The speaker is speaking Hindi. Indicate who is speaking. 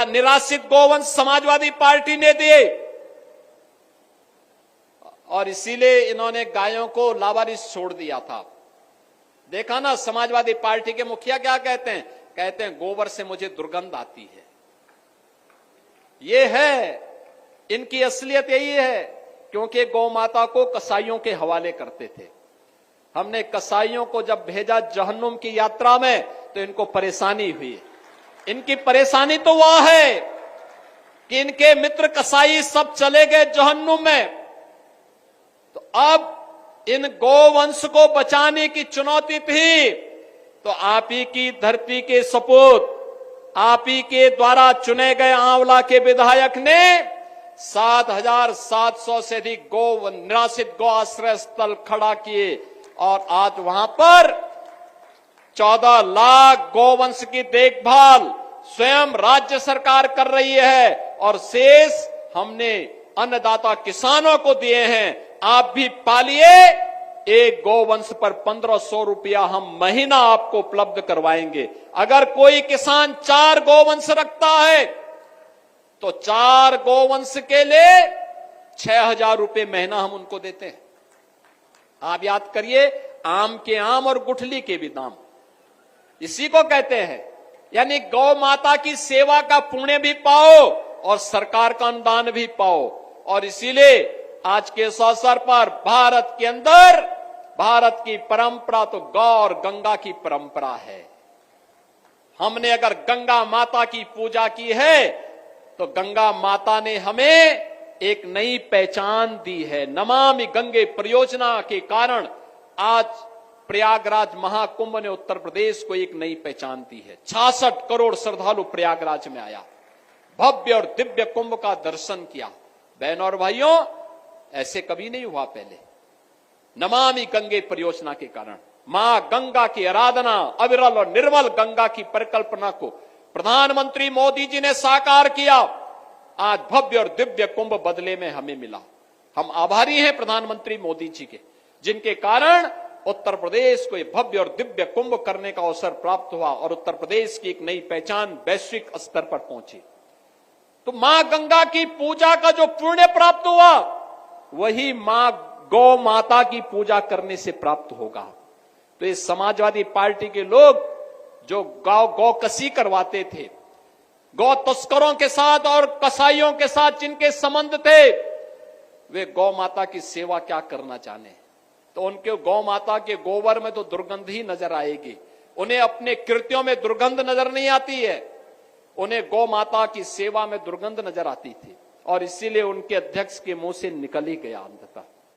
Speaker 1: निराश्रित गोवंश समाजवादी पार्टी ने दिए और इसीलिए इन्होंने गायों को लावारिस छोड़ दिया था। देखा ना समाजवादी पार्टी के मुखिया क्या कहते हैं? कहते हैं गोबर से मुझे दुर्गंध आती है। ये है इनकी असलियत, यही है। क्योंकि गौ माता को कसाईयों के हवाले करते थे। हमने कसाईयों को जब भेजा जहन्नुम की यात्रा में तो इनको परेशानी हुई। इनकी परेशानी तो वह है कि इनके मित्र कसाई सब चले गए जहन्नुम में। तो अब इन गोवंश को बचाने की चुनौती थी, तो आप ही की धरती के सपूत, आप ही के द्वारा चुने गए आंवला के विधायक ने 7,700 से अधिक निराश्रित गौ आश्रय स्थल खड़ा किए और आज वहां पर 14 लाख गोवंश की देखभाल स्वयं राज्य सरकार कर रही है और शेष हमने अन्नदाता किसानों को दिए हैं। आप भी पालिए, एक गोवंश पर 1,500 रुपया हम महीना आपको उपलब्ध करवाएंगे। अगर कोई किसान 4 गोवंश रखता है तो 4 गोवंश के लिए 6,000 रुपये महीना हम उनको देते हैं। आप याद करिए, आम के आम और गुठली के भी दाम, इसी को कहते हैं। यानी गौ माता की सेवा का पुण्य भी पाओ और सरकार का अनुदान भी पाओ। और इसीलिए आज के इस अवसर पर भारत के अंदर, भारत की परंपरा तो गौ और गंगा की परंपरा है। हमने अगर गंगा माता की पूजा की है तो गंगा माता ने हमें एक नई पहचान दी है। नमामि गंगे परियोजना के कारण आज प्रयागराज महाकुंभ ने उत्तर प्रदेश को एक नई पहचान दी है। 66 करोड़ श्रद्धालु प्रयागराज में आया, भव्य और दिव्य कुंभ का दर्शन किया। बहनों और भाइयों, ऐसे कभी नहीं हुआ पहले। नमामि गंगे परियोजना के कारण मां गंगा की आराधना, अविरल और निर्मल गंगा की परिकल्पना को प्रधानमंत्री मोदी जी ने साकार किया। आज भव्य और दिव्य कुंभ बदले में हमें मिला। हम आभारी हैं प्रधानमंत्री मोदी जी के, जिनके कारण उत्तर प्रदेश को एक भव्य और दिव्य कुंभ करने का अवसर प्राप्त हुआ और उत्तर प्रदेश की एक नई पहचान वैश्विक स्तर पर पहुंची। तो मां गंगा की पूजा का जो पुण्य प्राप्त हुआ, वही मां गौ माता की पूजा करने से प्राप्त होगा। तो इस समाजवादी पार्टी के लोग जो गौ कसी करवाते थे, गौ तस्करों के साथ और कसाईयों के साथ जिनके संबंध थे, वे गौ माता की सेवा क्या करना चाहते हैं? तो उनके गौ माता के गोबर में तो दुर्गंध ही नजर आएगी। उन्हें अपने कृत्यों में दुर्गंध नजर नहीं आती है, उन्हें गौ माता की सेवा में दुर्गंध नजर आती थी और इसीलिए उनके अध्यक्ष के मुंह से निकल ही गया अंदर।